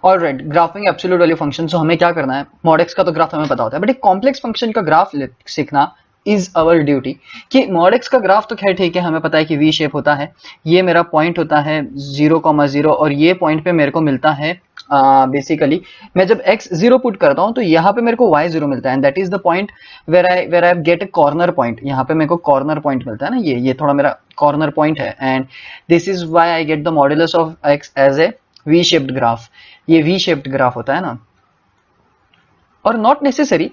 Alright, graphing absolute value function. So हमें क्या करना है, मॉड एक्स का तो ग्राफ हमें पता होता है, बट एक कॉम्प्लेक्स फंक्शन का ग्राफ सीखना इज अवर ड्यूटी। कि मॉड एक्स का ग्राफ तो खैर ठीक है, हमें पता है कि वी शेप होता है, ये मेरा पॉइंट होता है 0,0 और ये पॉइंट पे मेरे को मिलता है बेसिकली मैं जब x 0 पुट करता हूं तो यहाँ पे मेरे को y 0 मिलता है, and that is the point where I get a corner point. यहाँ पे मेरे को कॉर्नर पॉइंट मिलता है ना, ये थोड़ा मेरा कॉर्नर पॉइंट है, and this is why I get the modulus of x as a V shaped graph. ये वी शेप्ड ग्राफ होता है ना, और not necessary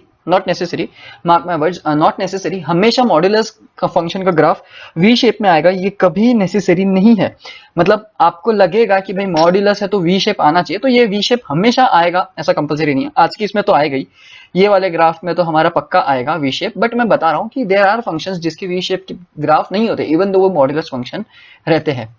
mark my words, not necessary हमेशा मॉड्यूलस का फंक्शन का ग्राफ वी शेप में आएगा, ये कभी नेसेसरी नहीं है। मतलब आपको लगेगा कि भाई मॉड्यूलस है तो वी शेप आना चाहिए, तो ये वी शेप हमेशा आएगा, ऐसा कंपलसरी नहीं है। आज की इसमें तो आएगा ही, ये वाले ग्राफ में तो हमारा पक्का आएगा वी शेप, बट मैं बता रहा हूं कि देयर आर फंक्शंस जिसके वी शेप के ग्राफ नहीं होते, इवन दो वो मॉड्यूलस फंक्शन रहते हैं।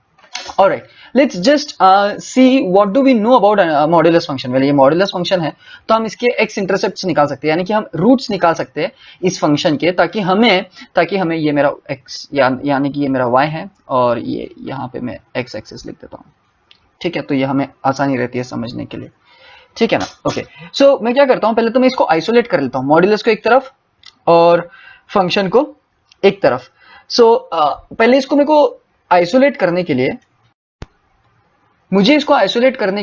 Alright, let's just see what do we know about modulus function. ये मॉड्यूलस फंक्शन है तो हम इसके x इंटरसेप्ट्स निकाल सकते हैं, यानी कि हम रूट्स निकाल सकते हैं इस फंक्शन के, ताकि हमें ये मेरा x यानी कि ये मेरा y है, और ये यहाँ पे मैं x एक्सिस लिख देता हूँ। ठीक है, तो ये हमें आसानी रहती है समझने के लिए, ठीक है ना। ओके, सो मैं क्या करता हूँ, पहले तो मैं इसको आइसोलेट कर लेता हूँ, मॉड्यूलस को एक तरफ और फंक्शन को एक तरफ। सो पहले इसको मेरे को आइसोलेट करने के लिए मुझे इसको आइसोलेट करने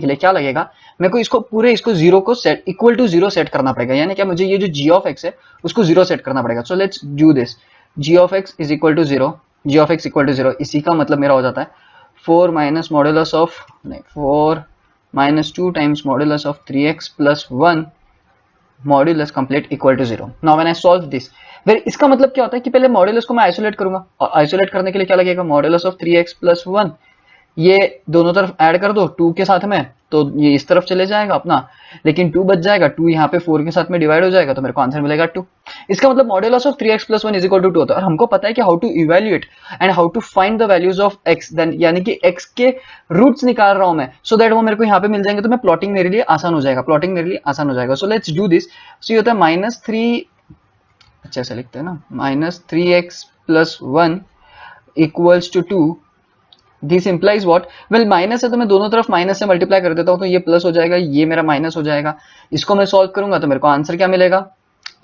के लिए क्या लगेगा, मेरे को इसको जीरो को set equal to zero set करना पड़ेगा, यानी क्या मुझे ये जो g ऑफ x है उसको जीरो सेट करना पड़ेगा। So let's do this, g of x is equal to zero, g of x equal to zero. इसी का मतलब मेरा हो जाता है 4 minus modulus of 4 minus 2 times modulus of 3x plus 1 modulus complete equal to zero. Now when I solve this, फिर इसका मतलब क्या होता है कि पहले मॉड्यूलस को मैं आइसोलेट करूंगा, और आइसोलेट करने के लिए क्या लगेगा, मॉड्यूलस ऑफ 3x प्लस 1, ये दोनों तरफ ऐड कर दो 2 के साथ में, तो ये इस तरफ चले जाएगा अपना, लेकिन 2 बच जाएगा, 2 यहाँ पे 4 के साथ में डिवाइड हो जाएगा, तो मेरे को आंसर मिलेगा 2। इसका मतलब modulus of 3x plus 1 is equal to 2 होता है, और हमको पता है कि how to evaluate and how to find the values of x, then यानी कि x के रूट्स निकाल रहा हूं मैं, सो दैट वो मेरे को यहाँ पे मिल जाएंगे, तो मैं प्लॉटिंग मेरे लिए आसान हो जाएगा। So let's do this. So ये होता है -3, अच्छा ऐसा लिखते हैं ना, -3x plus 1 equals to 2। This implies what, well minus है तो मैं दोनों तरफ माइनस से मल्टीप्लाई कर देता हूं, तो ये प्लस हो जाएगा, ये मेरा माइनस हो जाएगा। इसको मैं सॉल्व करूंगा तो मेरे को आंसर क्या मिलेगा,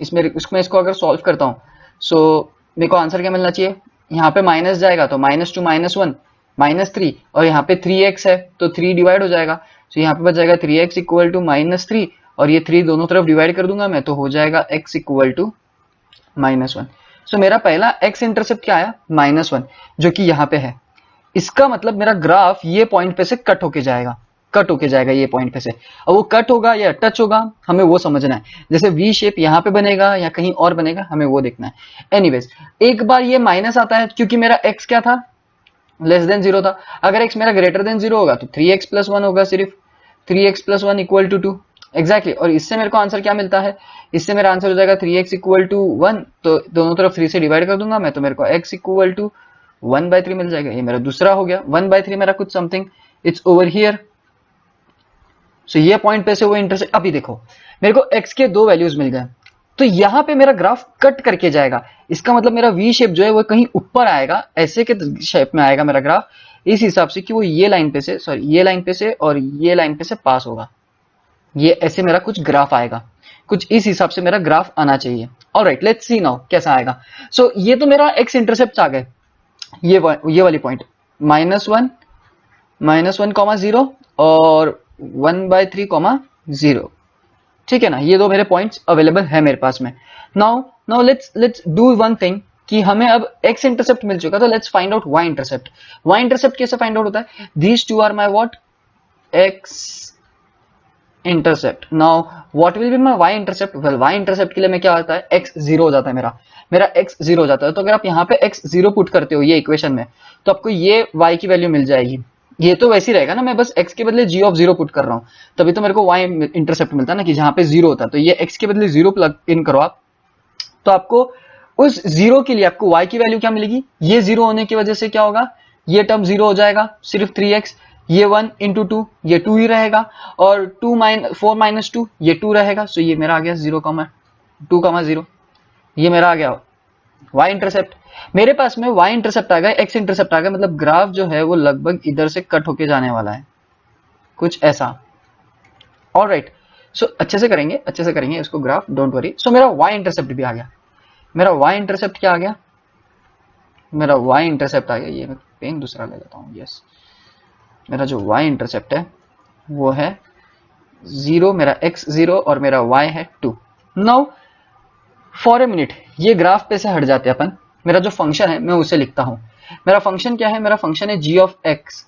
इसको अगर सॉल्व करता हूं, सो मेरे को आंसर क्या मिलना चाहिए, यहाँ पे माइनस जाएगा तो -2 -1 -3, और यहाँ पे 3x है तो 3 डिवाइड हो जाएगा, तो यहाँ पे बच जाएगा 3x इक्वल टू -3, और ये 3 दोनों तरफ डिवाइड कर दूंगा मैं, तो हो जाएगा x इक्वल टू -1। सो मेरा पहला x इंटरसेप्ट क्या आया, -1, जो कि यहाँ पे है। इसका मतलब मेरा ग्राफ ये पॉइंट पे से कट होके जाएगा ये पॉइंट पे से। अब वो कट होगा या टच होगा हमें वो समझना है, जैसे वी शेप यहाँ पे बनेगा या कहीं और बनेगा हमें वो देखना है। एनीवेज, एक बार ये माइनस आता है क्योंकि मेरा x क्या था, लेस देन 0 था। अगर x मेरा ग्रेटर देन 0 होगा तो 3x प्लस 1 होगा, सिर्फ 3x plus 1 equal to 2 exactly. और इससे मेरे को आंसर क्या मिलता है, इससे मेरा आंसर हो जाएगा 3x इक्वल टू 1, तो दोनों तरफ 3 से डिवाइड कर दूंगा मैं, तो मेरे को x इक्वल टू 1/3 मिल जाएगा। ये मेरा दूसरा हो गया, 1/3 मेरा कुछ समथिंग इट्स ओवर हियर। सो ये पॉइंट पे से वो इंटरसेक्ट, अभी देखो मेरे को x के 2 वैल्यूज मिल गए, तो यहाँ पे मेरा ग्राफ कट करके जाएगा। इसका मतलब मेरा वी शेप जो है वो कहीं ऊपर आएगा, ऐसे के शेप में आएगा मेरा ग्राफ, इस हिसाब से कि वो ये लाइन पे से और ये लाइन पे से पास होगा। ये ऐसे मेरा कुछ ग्राफ आएगा, कुछ इस हिसाब से मेरा ग्राफ आना चाहिए। ऑलराइट, लेट्स सी नाउ कैसा आएगा। सो ये तो मेरा x इंटरसेप्ट आ गए, ये वाली पॉइंट -1 -1, 0 और 1/3, 0, ठीक है ना। ये दो मेरे पॉइंट्स अवेलेबल है मेरे पास में। Now let's do one thing कि हमें अब x इंटरसेप्ट मिल चुका, तो let's find out y intercept. y intercept कैसे फाइंड आउट होता है, these two are my what, x intercept. Now what will be my y intercept, well y intercept के लिए मैं क्या होता है, x 0 हो जाता है, मेरा x 0 हो जाता है। तो अगर आप यहाँ पे x 0 पुट करते हो ये इक्वेशन में, तो आपको ये y की वैल्यू मिल जाएगी। ये तो वैसे ही रहेगा ना, मैं बस x के बदले g ऑफ 0 पुट कर रहा हूँ, तभी तो मेरे को y इंटरसेप्ट मिलता है ना, कि जहाँ पे 0 होता है। तो ये x के बदले 0 प्लग इन करो आप, तो आपको उस 0 के लिए आपको y की वैल्यू क्या मिलेगी, ये 0 होने की वजह से क्या होगा, ये टर्म 0 हो जाएगा, सिर्फ 3x, ये 1 इंटू 2, ये 2 ही रहेगा, और 4 माइनस 2, ये 2 रहेगा। सो ये मेरा आ गया 0,2,0, ये मेरा आ गया y इंटरसेप्ट। मेरे पास में y इंटरसेप्ट आ गया, x इंटरसेप्ट आ गया, मतलब ग्राफ जो है वो लगभग इधर से कट होके जाने वाला है। कुछ ऐसा। ऑलराइट, सो अच्छे से करेंगे इसको ग्राफ, डोंट वरी। सो मेरा y इंटरसेप्ट भी आ गया। मेरा y इंटरसेप्ट क्या आ गया? मेरा y इंटरसेप्ट आ गया, ये मैं पेन दूसरा ले लेता हूँ। यस, मेरा जो y इंटरसेप्ट है वो है 0, मेरा x 0 और मेरा y है 2। नाउ फॉर ए मिनट ये ग्राफ पे से हट जाते हैं अपन। मेरा जो फंक्शन है मैं उसे लिखता हूं। मेरा फंक्शन क्या है? मेरा फंक्शन है g ऑफ x।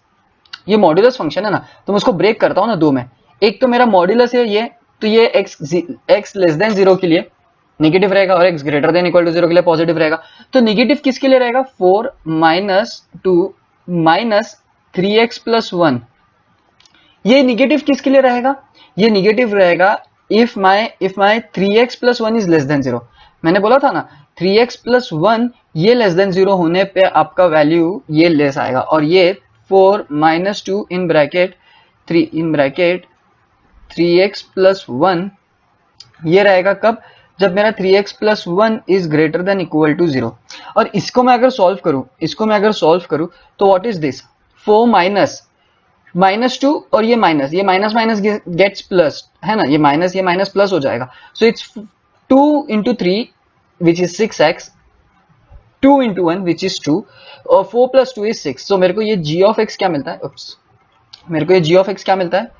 ये मॉड्यूलस फंक्शन है ना, तो मैं उसको ब्रेक करता हूं ना दो में। एक तो मेरा मॉड्यूलस है ये, तो ये x लेस देन 0 के लिए नेगेटिव रहेगा और x greater than equal to 0 के लिए पॉजिटिव रहेगा। तो नेगेटिव किसके लिए रहेगा? 4 माइनस 2 माइनस 3x प्लस 1। ये निगेटिव किसके लिए रहेगा? ये निगेटिव रहेगा if my 3x plus 1 is less than 0। मैंने बोला था ना 3x प्लस 1 ये लेस देन 0 होने पे आपका वैल्यू ये लेस आएगा, और ये 4 minus 2 in bracket 3x plus 1 ये रहेगा कब? जब मेरा 3x plus 1 is greater than equal to 0। और इसको मैं अगर सॉल्व करूं तो व्हाट इज दिस? 4 माइनस 2 और ये माइनस माइनस गेट्स प्लस, है ना, ये माइनस प्लस हो जाएगा। So it's 2 into 3 which is 6x, 2 into 1 which is 2 और 4 प्लस 2 इज 6। सो मेरे को ये g ऑफ x क्या मिलता है? मेरे को ये g ऑफ x क्या मिलता है?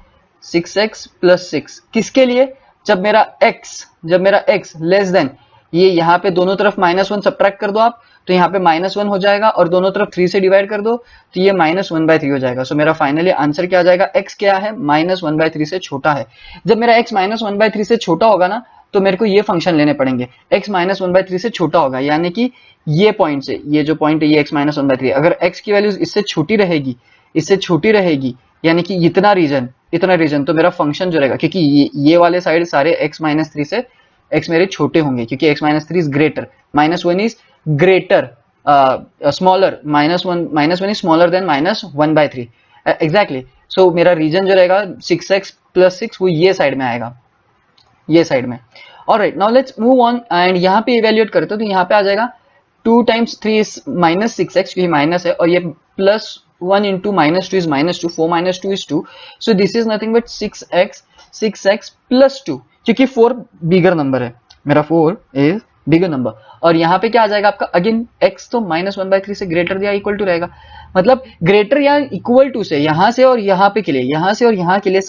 6x plus 6। किसके लिए? जब मेरा x लेस देन, ये यहाँ पे दोनों तरफ -1 सब्ट्रैक्ट कर दो आप, तो यहाँ पे -1 हो जाएगा, और दोनों तरफ 3 से डिवाइड कर दो तो ये -1/3 हो जाएगा। सो मेरा फाइनली आंसर क्या आ जाएगा? x क्या है? -1/3 से छोटा है। जब मेरा x -1/3 से छोटा होगा ना, तो मेरे को ये फंक्शन लेने पड़ेंगे। x -1/3 से छोटा होगा, यानी कि ये पॉइंट से, ये जो पॉइंट है ये x -1/3, अगर x की वैल्यू इससे छोटी रहेगी यानी कि इतना रीजन, तो मेरा फंक्शन जो रहेगा, क्योंकि ये वाले साइड सारे x -3 से x मेरे छोटे होंगे, क्योंकि x -3 is greater, -1 is greater, smaller, -1 is smaller than -1/3 exactly. So मेरा रीजन जो रहेगा 6x प्लस 6 वो ये साइड में आएगा, ये साइड में। Alright, now let's move on and यहाँ पे इवेल्युएट करते हो तो यहाँ पे आ जाएगा 2 टाइम्स 3 इज -6x, क्योंकि माइनस है, और ये plus 1 into -2 is -2, 4 - 2 is 2, so this is nothing but 6x plus 2, क्योंकि 4 बिगर नंबर है, मेरा 4 इज बिगर नंबर। और यहाँ पे क्या आ जाएगा आपका? अगेन x तो -1/3 से ग्रेटर या इक्वल टू रहेगा, मतलब ग्रेटर या इक्वल टू से, यहाँ से और यहाँ पे के लिए, यहाँ से और यहाँ के लिए,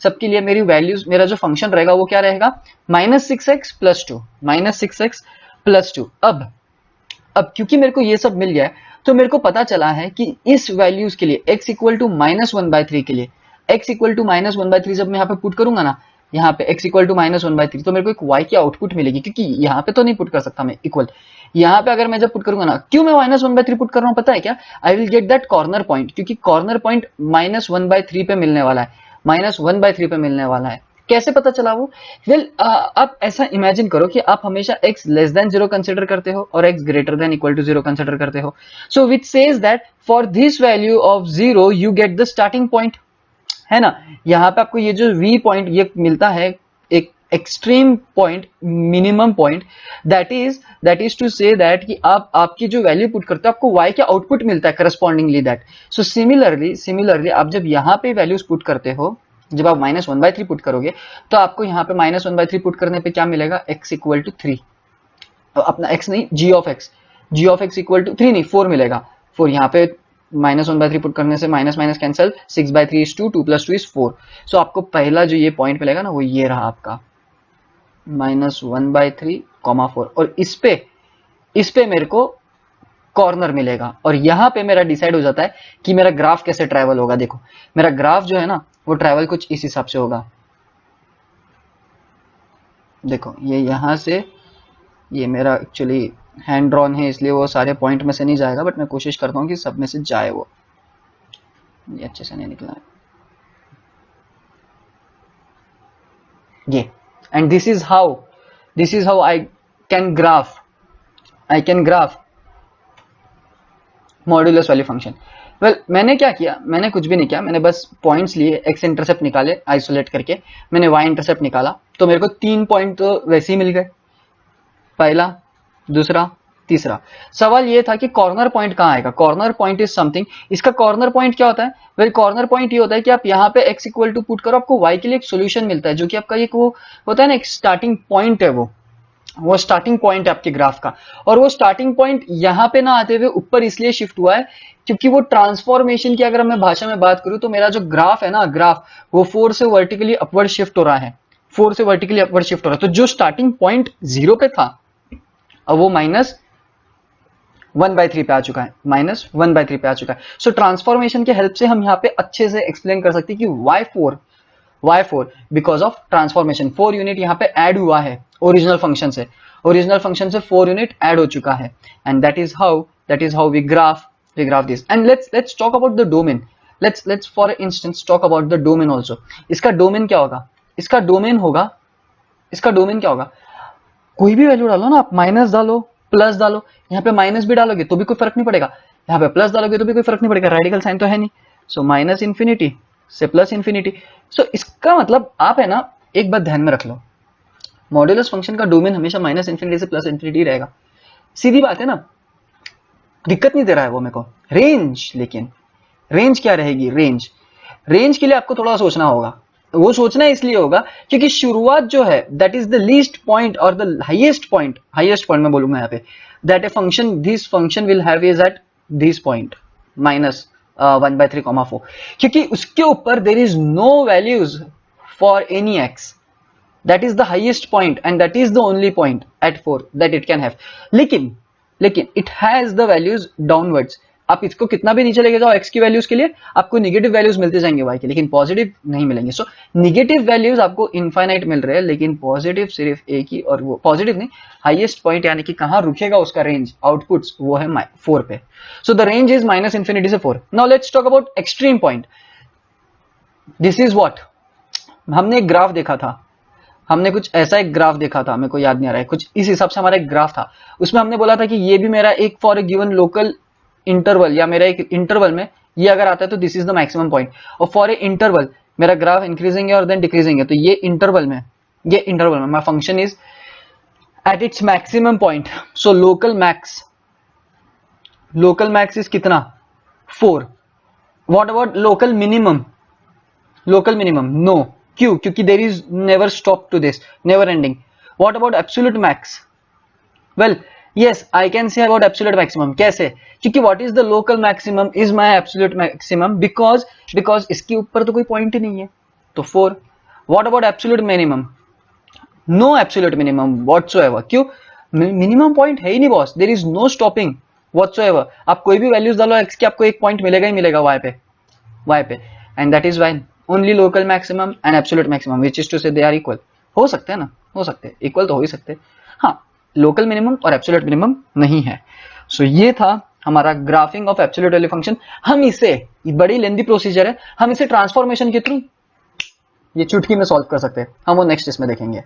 सबके लिए मेरी वैल्यूज, मेरा जो फंक्शन रहेगा वो क्या रहेगा? -6x plus 2। अब क्योंकि मेरे को ये सब मिल गया है, तो मेरे को पता चला है कि इस वैल्यूज के लिए x इक्वल टू -1/3 के लिए, x इक्वल टू -1/3 जब मैं यहाँ पे पुट करूंगा ना, यहाँ पे x इक्वल टू -1/3, तो मेरे को एक y की आउटपुट मिलेगी, क्योंकि यहाँ पे तो नहीं पुट कर सकता मैं इक्वल। यहाँ पे अगर मैं जब पुट करूंगा ना, क्यों मैं -1/3 पुट कर रहा हूँ पता है क्या? I will get that corner point, क्योंकि कॉर्नर पॉइंट -1/3 पे मिलने वाला है, -1/3 पे मिलने वाला है। कैसे पता चला वो? वेल, आप ऐसा इमेजिन करो कि आप हमेशा x लेस देन 0 कंसिडर करते हो और x greater than equal to 0 consider करते हो। So which says that for this value of 0 you get the starting point, है ना। यहाँ पे आपको ये जो v पॉइंट ये मिलता है, एक extreme point, minimum point, that is to say that कि आप आपकी जो वैल्यू पुट करते हो आपको y का आउटपुट मिलता है करस्पॉन्डिंगली दैट। सो सिमिलरली आप जब यहाँ पे वैल्यूज पुट करते हो, जब आप -1/3 पुट करोगे, तो आपको यहाँ पे -1/3 पुट करने पे क्या मिलेगा? x इक्वल टू 3, अपना x नहीं, g of x equal to 3 नहीं 4 मिलेगा। 4 यहाँ पे -1/3 पुट करने से माइनस कैंसिल, 6/3 इज 2, 2 + 2 इज 4। सो आपको पहला जो ये पॉइंट मिलेगा ना, वो ये रहा आपका -1/3, 4, और इस पे मेरे को कॉर्नर मिलेगा, और यहाँ पे मेरा डिसाइड हो जाता है कि मेरा ग्राफ कैसे ट्रैवल होगा। देखो मेरा ग्राफ जो है ना, वो ट्रैवल कुछ इस हिसाब से होगा। देखो ये यहाँ से, ये मेरा एक्चुअली हैंड ड्रॉन है इसलिए वो सारे पॉइंट में से नहीं जाएगा, बट मैं कोशिश करता हूँ कि सब में से जाए वो। ये अच्छे से नहीं निकला है ये। And this is how I can graph modulus वाली फंक्शन। वेल, मैंने क्या किया? मैंने कुछ भी नहीं किया, मैंने बस पॉइंट्स लिए, x इंटरसेप्ट निकाले आइसोलेट करके, मैंने y इंटरसेप्ट निकाला, तो मेरे को 3 पॉइंट तो वैसे ही मिल गए, पहला, दूसरा, तीसरा सवाल ये था कि कॉर्नर पॉइंट कहाँ आएगा, कॉर्नर पॉइंट इज समथिंग, इसका कॉर्नर पॉइंट क्या होता है, वेल कॉर्नर पॉइंट ये होता है कि आप यहाँ पे x इक्वल टू पुट करो, आपको y के लिए एक सोल्यूशन मिलता है जो कि आपका एक वो होता है ना, एक स्टार्टिंग पॉइंट है, वो स्टार्टिंग पॉइंट है आपके ग्राफ का, और वो स्टार्टिंग पॉइंट यहाँ पे ना आते हुए ऊपर इसलिए शिफ्ट हुआ है क्योंकि वो ट्रांसफॉर्मेशन की अगर मैं भाषा में बात करूं तो मेरा जो ग्राफ है ना, ग्राफ वो 4 से वर्टिकली अपवर्ड शिफ्ट हो रहा है, 4 से वर्टिकली अपवर्ड शिफ्ट हो रहा है, तो जो स्टार्टिंग पॉइंट 0 पे था अब वो -1/3 पे आ चुका है, -1/3 पे आ चुका है। सो ट्रांसफॉर्मेशन के हेल्प से हम यहाँ पे अच्छे से एक्सप्लेन कर सकते हैं कि y4 because of transformation 4 unit यहाँ पे ऐड हुआ है ओरिजिनल फंक्शन से 4 यूनिट ऐड हो चुका है, and that is how we graph this. And let's talk about the domain, let's for instance talk about the domain also. इसका domain क्या होगा, इसका डोमेन क्या होगा, कोई भी वैल्यू डालो ना आप, माइनस डालो प्लस डालो, यहाँ पे माइनस भी डालोगे तो भी कोई फर्क नहीं पड़ेगा, यहाँ पे प्लस डालोगे तो भी कोई फर्क नहीं पड़ेगा, रेडिकल साइन तो है नहीं। सो माइनस इंफिनिटी से प्लस इंफिनिटी। सो इसका मतलब आप है ना, एक बात ध्यान में रख लो, मॉड्यूलस फंक्शन का डोमेन हमेशा माइनस इंफिनिटी से प्लस इंफिनिटी रहेगा, सीधी बात है ना, दिक्कत नहीं दे रहा है वो मेरे को। रेंज, लेकिन रेंज क्या रहेगी, रेंज के लिए आपको थोड़ा सोचना होगा, वो सोचना इसलिए होगा क्योंकि शुरुआत जो है that is the least point और द हाईएस्ट पॉइंट मैं बोलूंगा यहाँ पे, that a function this function will have is at this point -1/3, 4, क्योंकि उसके ऊपर there is no values for any X, that is the highest point and that is the only point at 4 that it can have. लेकिन it has the values downwards, आप इसको कितना भी नीचे लेके जाओ x की वैल्यूज के लिए आपको निगेटिव वैल्यूज मिलते जाएंगे y के, लेकिन पॉजिटिव नहीं मिलेंगे। सो निगेटिव वैल्यूज आपको इनफाइनाइट मिल रहे हैं, लेकिन पॉजिटिव सिर्फ एक ही, और वो पॉजिटिव नहीं, हाईएस्ट पॉइंट यानी कि कहां रुकेगा उसका रेंज आउटपुट्स, वो है 4 पे। So the range is minus infinity से 4। Now let's talk about extreme point. This is what, हमने एक ग्राफ देखा था, हमने कुछ ऐसा एक ग्राफ देखा था, मेरे को याद नहीं आ रहा है, कुछ इस हिसाब से हमारा एक ग्राफ था, उसमें हमने बोला था कि ये भी मेरा एक for a given local interval, या मेरा एक इंटरवल में ये अगर आता है तो this is the maximum point, और फॉर ए इंटरवल मेरा ग्राफ इंक्रीजिंग है और देन डिक्रीजिंग है, तो ये इंटरवल में my function is at its maximum point. So local max is कितना, 4। What about local minimum, no, क्यों, क्योंकि there is never stop to this, never ending. What about absolute max, well yes I can say about absolute maximum, कैसे, क्योंकि what is the local maximum is my absolute maximum because इसके ऊपर तो कोई point ही नहीं है, तो 4। what about absolute minimum, no absolute minimum whatsoever, क्यों, मिनिमम पॉइंट है ही नहीं boss, there is no stopping whatsoever, आप कोई भी वैल्यूज डालो x की आपको एक पॉइंट मिलेगा ही मिलेगा y पे, and that is why only local maximum and absolute maximum which is to say they are equal, हो सकते हैं ना, हो सकते हैं, इक्वल तो हो ही सकते हैं, हाँ लोकल मिनिमम और एब्सोल्यूट मिनिमम नहीं है। सो ये था हमारा graphic of absolute value function. हम इसे, बड़ी लेंदी प्रोसीजर है, हम इसे ट्रांसफॉर्मेशन के थ्रू ये चुटकी में सॉल्व कर सकते हैं, हम वो नेक्स्ट इसमें देखेंगे।